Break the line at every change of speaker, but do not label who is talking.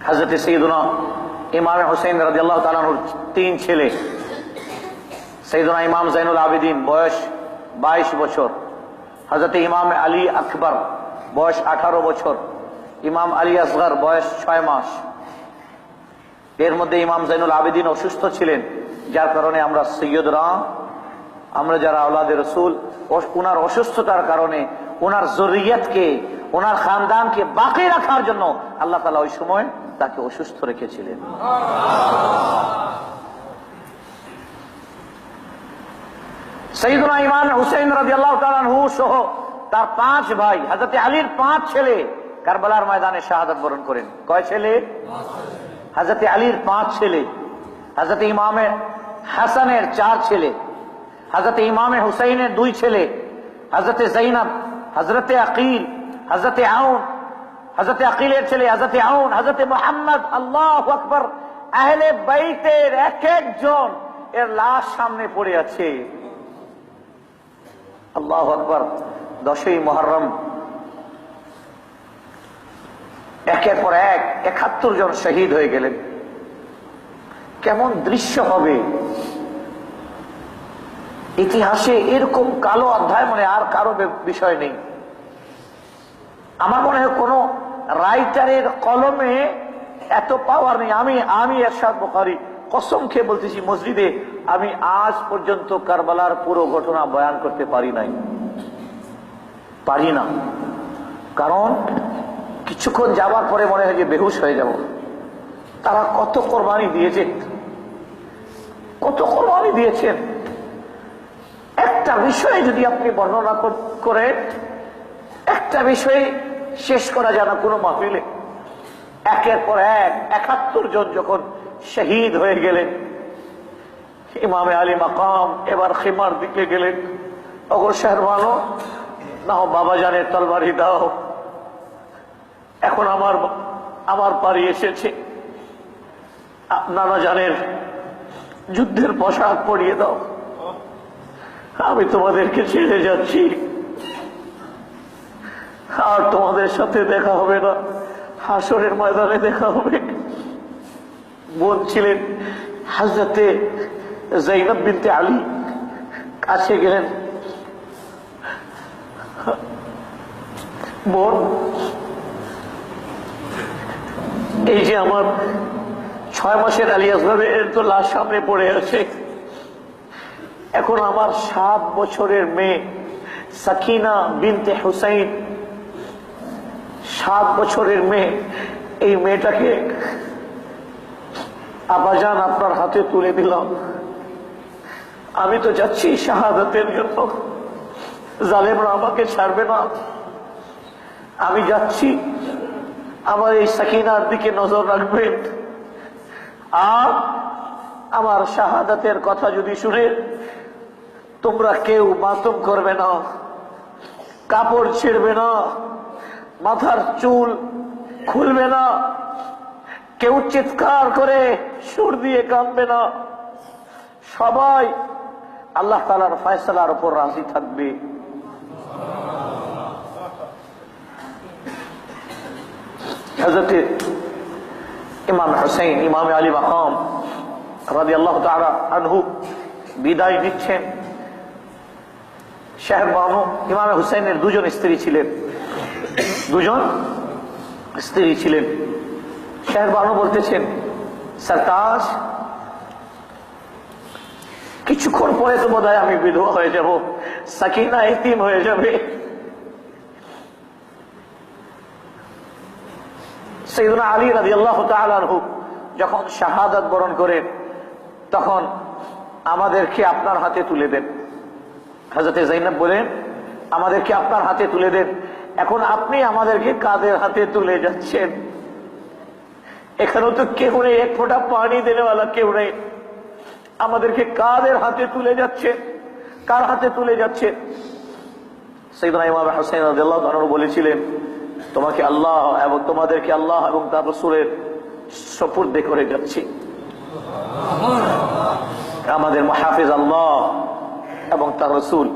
হযরত সৈয়দনা ইমাম হুসাইন রাদিয়াল্লাহু তাআলা আনহুর 3 ছেলে। সৈয়দনা ইমাম জাইনুল আবেদিন বয়স 22 বছর, হযরত ইমাম আলী আকবর বয়স 18 বছর, ইমাম আলী আসগর বয়স 6 মাস। এর মধ্যে ইমাম জাইনুল আবেদিন অসুস্থ ছিলেন, যার কারণে আমরা সৈয়দরা, আমরা যারা আওলাদে রসুল, ওনার অসুস্থতার কারণে ওনার জরিয়াতকে, ওনার খানদানকে বাকি রাখার জন্য আল্লাহ তাআলা ওই সময় তাকে অসুস্থ রেখেছিলেন। সাইয়্যিদুনা ইমাম হুসাইন রাদিয়াল্লাহু তাআলা আনহু সহ তার 5 ভাই, হযরত আলীর 5 ছেলে কারবালার ময়দানে শাহাদাত বরণ করেন। কয় ছেলে? হযরত আলীর 5 ছেলে, হযরত ইমামে হাসানের 4 ছেলে, হযরত ইমামে হুসাইনের 2 ছেলে, হযরত যায়নাব, হযরত আকিল, হযরত আউন, হযরত আকিলের ছেলে হযরত আউন, হযরত মুহাম্মদ। আল্লাহু আকবার। আহলে বাইতের এক একজন এর লাশ সামনে পড়ে আছে। আল্লাহু আকবার। 10ই মুহররম একের পর এক 71 জন শহীদ হয়ে গেলেন। কেমন দৃশ্য হবে ইতিহাসে! এরকম কালো অধ্যায় মনে আর কারো বিষয় নেই। আমার মনে হয় কোন রাইটারের কলমে এত পাওয়ার নেই। আমি এরশাদ বুখারী কসম খেয়ে বলতেছি, মসজিদে আমি আজ পর্যন্ত কারবালার পুরো ঘটনা বয়ান করতে পারি না। কারণ কিছুক্ষণ যাওয়ার পরে মনে হয় যে বেহুশ হয়ে যাব। তারা কত কোরবানি দিয়েছে, কত কোরবানি দিয়েছেন। একটা বিষয়ে যদি আপনি বর্ণনা করেন, একটা বিষয়ে শেষ করা যায় না কোনো মাহফিলে। একের পর এক 71 জন যখন শহীদ হয়ে গেলেন, ইমামে আলী মাকাম এবার খিমার দিকে গেলেন। ওগো শাহরবানো, নাও বাবা জানের তলবারি দাও, এখন আমার পারি এসেছে। নানা জানের যুদ্ধের পোশাক পরিয়ে দাও, আমি তোমাদেরকে ছেড়ে যাচ্ছি, আর তোমাদের সাথে দেখা হবে না, হাসরের ময়দানে দেখা হবে। বলছিলেন হযরতে যায়নাব বিনতে আলী কাছে গেলেন, বোন, এই যে আমার 6 মাসের আলী আসগরের তো লাশ সামনে পড়ে আছে, এখন আমার 7 বছরের মেয়ে সাকিনা বিনতে হুসাইন, 7 বছরের মেয়ে, এই মেয়েটাকে আব্বাজান আপনার হাতে তুলে দিলাম। আমি তো যাচ্ছি শাহাদাতের জন্য, জালেমরা আমাকে ছাড়বে না। আমি যাচ্ছি, আমার এই সাকিনার দিকে নজর রাখবেন, আর আমার শাহাদাতের কথা যদি শুনে তোমরা কেউ মাতম করবে না, কাপড় ছিঁড়বে না, মাথার চুল খুলবে না, কেউ চিৎকার করে সুর দিয়ে কাঁদবে না, সবাই আল্লাহ তাআলার ফয়সালার উপর রাজি থাকবে। হযরত ইমাম হুসাইন, ইমাম আলী মাকাম রাদিয়াল্লাহু তাআলা আনহু বিদায় দিচ্ছেন। শাহরবানু, ইমাম হুসাইনের 2 জন স্ত্রী ছিলেন, 2 জন স্ত্রী ছিলেন। শাহরবানু বলতেছেন, সরতাজ, কিছুক্ষণ পরে তো বোধহয় আমি বিধবা হয়ে যাব, সাকিনা এতিম হয়ে যাবে। সাইয়্যিদুনা আলী রাদিয়াল্লাহু তাআলা আনহু যখন শাহাদাত বরণ করেন, তখন আমাদেরকে আপনার হাতে তুলে দেন। হযরত যায়নাব বলেন, আমাদেরকে আপনার হাতে তুলে দেন। এখন আপনি আমাদেরকে কাদের হাতে তুলে যাচ্ছেন? এখানেও তো কেউ নেই, এক ফোঁটা পানি দেনেওয়ালা কেউ নেই। আমাদেরকে কাদের হাতে তুলে যাচ্ছে? কার হাতে তুলে যাচ্ছে? সাইয়্যিদুনা ইমাম হুসাইন রাদিয়াল্লাহু তাআলা বলেছিলেন, তোমাকে আল্লাহ এবং তোমাদেরকে আল্লাহ এবং তার রাসূলের সুপুর্দে করে যাচ্ছি। আমাদের মুহাফিজ আল্লাহ এবং তার রাসূল।